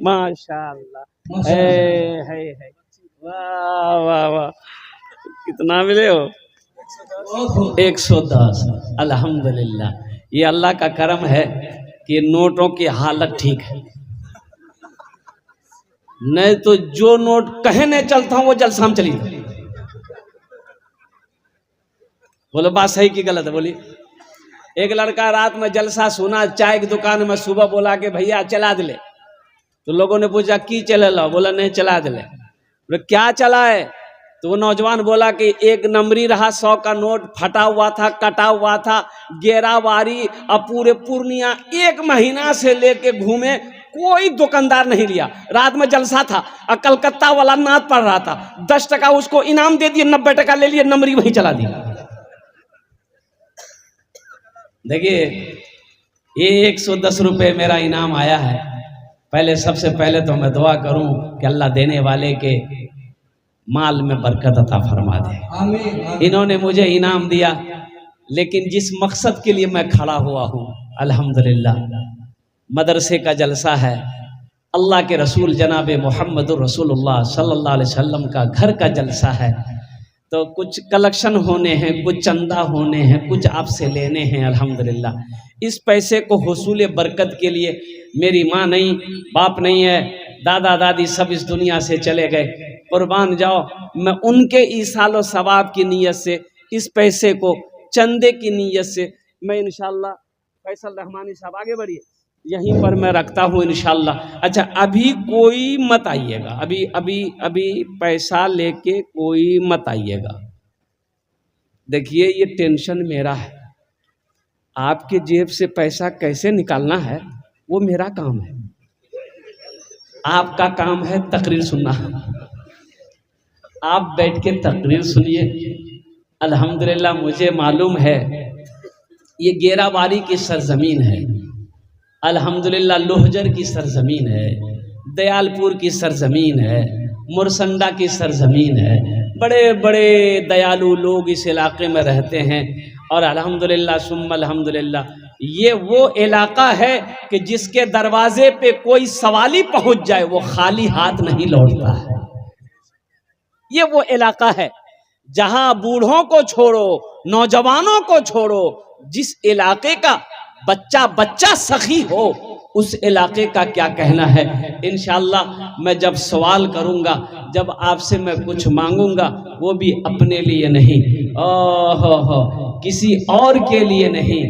माशाअल्लाह है वाह वाह वाह। कितना मिले हो? 110। अल्हम्दुलिल्लाह, ये अल्लाह का करम है कि नोटों की हालत ठीक है, नहीं तो जो नोट कहे नहीं चलता हूं वो जलसा में चली जाए। बोलो बात सही की गलत है? बोली। एक लड़का रात में जलसा सुना चाय की दुकान में, सुबह बोला कि भैया चला दिले। तो लोगों ने पूछा की चले लो? बोला नहीं चला दिले। बोले क्या चला है? तो वो नौजवान बोला कि एक नंबरी रहा, 100 का नोट फटा हुआ था, कटा हुआ था, गेरावारी, अब पूरे पूर्णिया 1 महीना से लेके घूमे, कोई दुकानदार नहीं लिया। रात में जलसा था और कलकत्ता वाला नाच पड़ रहा था, 10 टका उसको इनाम दे दिए, 90 टका ले लिए, नंबरी वहीं चला दिया। देखिए ये 110 रुपये मेरा इनाम आया है। पहले सबसे पहले तो मैं दुआ करूं कि अल्लाह देने वाले के माल में बरकत अता फरमा दे। इन्होंने मुझे इनाम दिया, लेकिन जिस मकसद के लिए मैं खड़ा हुआ हूँ, अल्हम्दुलिल्लाह मदरसे का जलसा है, अल्लाह के रसूल जनाब मोहम्मदुर रसूलुल्लाह सल्लल्लाहु अलैहि वसल्लम का घर का जलसा है, तो कुछ कलेक्शन होने हैं, कुछ चंदा होने हैं, कुछ आपसे लेने हैं। अल्हम्दुलिल्लाह इस पैसे को हुसूल बरकत के लिए, मेरी माँ नहीं, बाप नहीं है, दादा दादी सब इस दुनिया से चले गए, कुर्बान जाओ, मैं उनके ईसालो सवाब की नीयत से, इस पैसे को चंदे की नीयत से मैं इंशाअल्लाह, फैसल रहमानी साहब आगे बढ़िए, यहीं पर मैं रखता हूँ इंशाअल्लाह। अच्छा अभी कोई मत आइएगा, अभी अभी अभी पैसा लेके कोई मत आइएगा। देखिए ये टेंशन मेरा है, आपके जेब से पैसा कैसे निकालना है वो मेरा काम है, आपका काम है तकरीर सुनना। आप बैठ के तकरीर सुनिए। अल्हम्दुलिल्लाह मुझे मालूम है ये गेराबारी की सरजमीन है, अल्हम्दुलिल्लाह लोहजर की सरजमीन है, दयालपुर की सरजमीन है, मुरसंडा की सरजमीन है, बड़े बड़े दयालु लोग इस इलाके में रहते हैं। और अल्हम्दुलिल्लाह सुम्मा अल्हम्दुलिल्लाह ये वो इलाका है कि जिसके दरवाजे पे कोई सवाली पहुंच जाए वो खाली हाथ नहीं लौटता है। ये वो इलाका है जहां बूढ़ों को छोड़ो, नौजवानों को छोड़ो, जिस इलाके का बच्चा बच्चा सखी हो, उस इलाके का क्या कहना है। इंशाअल्लाह मैं जब सवाल करूंगा, जब आपसे मैं कुछ मांगूंगा, वो भी अपने लिए नहीं, किसी और के लिए नहीं,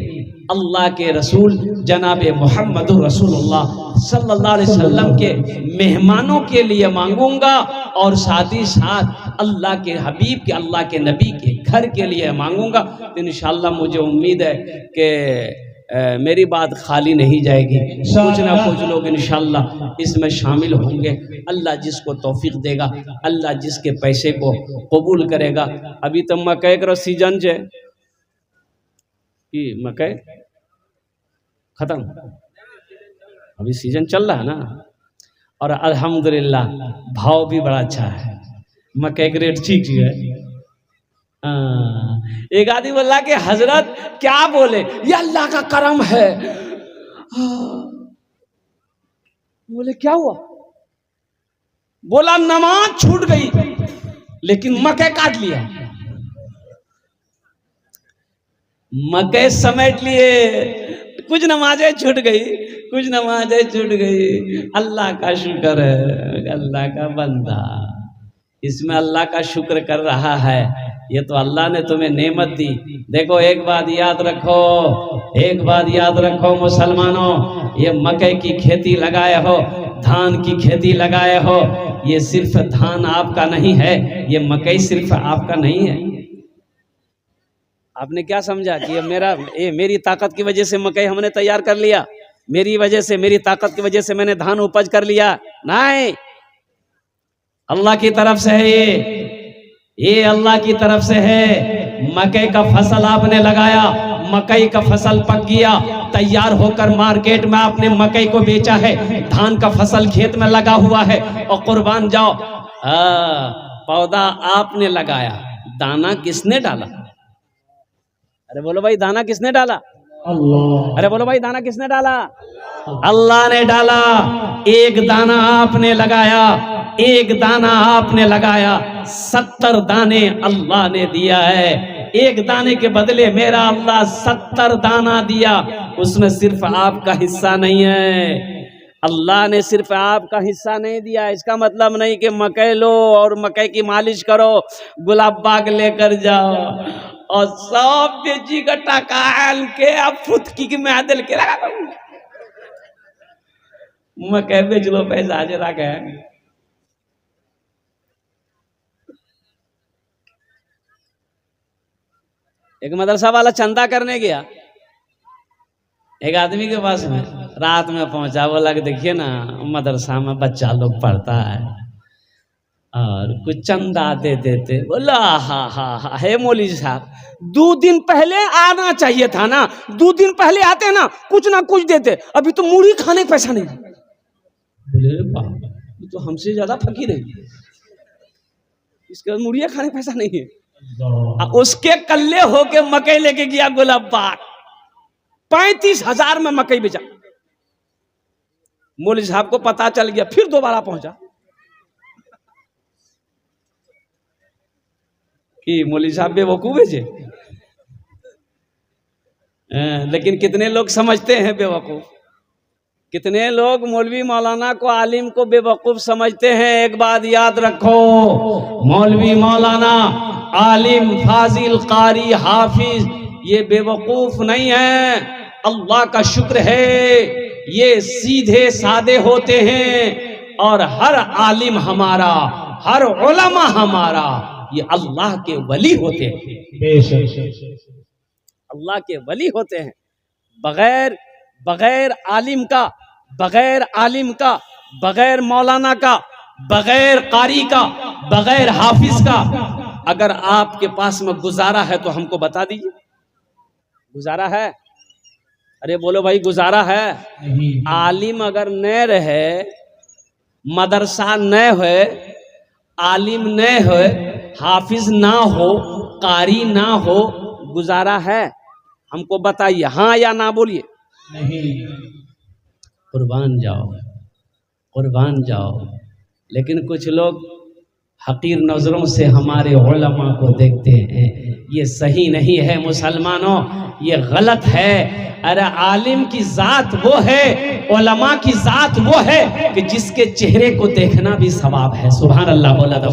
अल्लाह के रसूल जनाब मोहम्मदुर रसूलुल्लाह सल्लल्लाहु अलैहि वसल्लम के मेहमानों के लिए मांगूंगा, और साथ ही साथ अल्लाह के हबीब के, अल्लाह के नबी के घर के लिए मांगूंगा। तो इंशाअल्लाह मुझे उम्मीद है कि मेरी बात खाली नहीं जाएगी, कुछ ना कुछ लोग इंशाअल्लाह इसमें शामिल होंगे। अल्लाह जिसको तौफीक देगा, अल्लाह जिसके पैसे को कबूल करेगा। अभी तो मकई का सीजन जे कि मकई खत्म, अभी सीजन चल रहा है ना, और अल्हम्दुलिल्लाह भाव भी बड़ा अच्छा है, मकई का रेट ठीक है। एक आदमी बोला कि हजरत क्या बोले, ये अल्लाह का करम है। बोले क्या हुआ? बोला नमाज छूट गई लेकिन मकई काट लिया, मकई समेट लिए, कुछ नमाजें छूट गई, कुछ नमाजें छूट गई। अल्लाह का शुक्र है, अल्लाह का बंदा इसमें अल्लाह का शुक्र कर रहा है। ये तो अल्लाह ने तुम्हें नेमत दी। देखो एक बात याद रखो, एक बात याद रखो मुसलमानों, ये मकई की खेती लगाए हो, धान की खेती लगाए हो, ये सिर्फ धान आपका नहीं है, ये मकई सिर्फ आपका नहीं है। आपने क्या समझा कि ये मेरी ताकत की वजह से मकई हमने तैयार कर लिया, मेरी वजह से, मेरी ताकत की वजह से मैंने धान उपज कर लिया? नहीं, अल्लाह की तरफ से है ये अल्लाह की तरफ से है। मकई का फसल आपने लगाया, मकई का फसल पक गया, तैयार होकर मार्केट में आपने मकई को बेचा है, धान का फसल खेत में लगा हुआ है, और कुर्बान जाओ पौधा आपने लगाया, दाना किसने डाला? अरे बोलो भाई, दाना किसने डाला? अल्लाह। अरे बोलो भाई, दाना किसने डाला? अल्लाह ने डाला। एक दाना आपने लगाया, एक दाना आपने लगाया, 70 दाने अल्लाह ने दिया है। एक दाने के बदले मेरा अल्लाह 70 दाना दिया। उसमें सिर्फ आपका हिस्सा नहीं है। अल्लाह ने सिर्फ आपका हिस्सा नहीं दिया। इसका मतलब नहीं कि मकई लो और मकई की मालिश करो, गुलाब बाग लेकर जाओ और सब बेची गट्टा काल के अब फुतकी की मैदल के लगा मकई बेच लो, पैसा आज रखे। एक मदरसा वाला चंदा करने गया, एक आदमी के पास में रात में पहुंचा, बोला कि देखिए ना, मदरसा में बच्चा लोग पढ़ता है और कुछ चंदा दे देते। बोला हा हे मौलवी साहब, 2 दिन पहले आना चाहिए था ना, 2 दिन पहले आते ना कुछ देते, अभी तो मूढ़ी खाने का पैसा नहीं। बोले बाप, ये तो हमसे ज्यादा फकीर है, इसके पास मूढ़िया खाने का पैसा नहीं है। उसके कल्ले होके मकई लेके गया गुलाब बाग, 35,000 में मकई बेचा। मौलवी साहब को पता चल गया, फिर दोबारा पहुंचा कि मौलवी साहब बेवकूफ बेचे। लेकिन कितने लोग समझते हैं बेवकूफ, कितने लोग मौलवी मौलाना को, आलिम को बेवकूफ समझते हैं। एक बात याद रखो, मौलवी मौलाना, आलिम, फाजिल, कारी, हाफिज ये बेवकूफ नहीं है। अल्लाह का शुक्र है, ये सीधे सादे होते हैं। और हर आलिम हमारा, हर उलमा हमारा, ये अल्लाह के वली होते हैं, अल्लाह के वली होते हैं। बगैर आलिम का, बगैर मौलाना का, बगैर कारी का, बगैर हाफिज का अगर आपके पास में गुजारा है तो हमको बता दीजिए। गुजारा है? अरे बोलो भाई, गुजारा है? आलिम अगर न रहे, मदरसा न हो, आलिम न हो, हाफिज ना हो, कारी ना हो, गुजारा है? हमको बताइए, हाँ या ना बोलिए। नहीं। कुर्बान जाओ, कुर्बान जाओ। लेकिन कुछ लोग हकीर नजरों से हमारे उलमा को देखते हैं, ये सही नहीं है मुसलमानों, ये गलत है। अरे आलिम की जात वो है, उलमा की जात वो है कि जिसके चेहरे को देखना भी सवाब है। सुभान अल्लाह बोला था।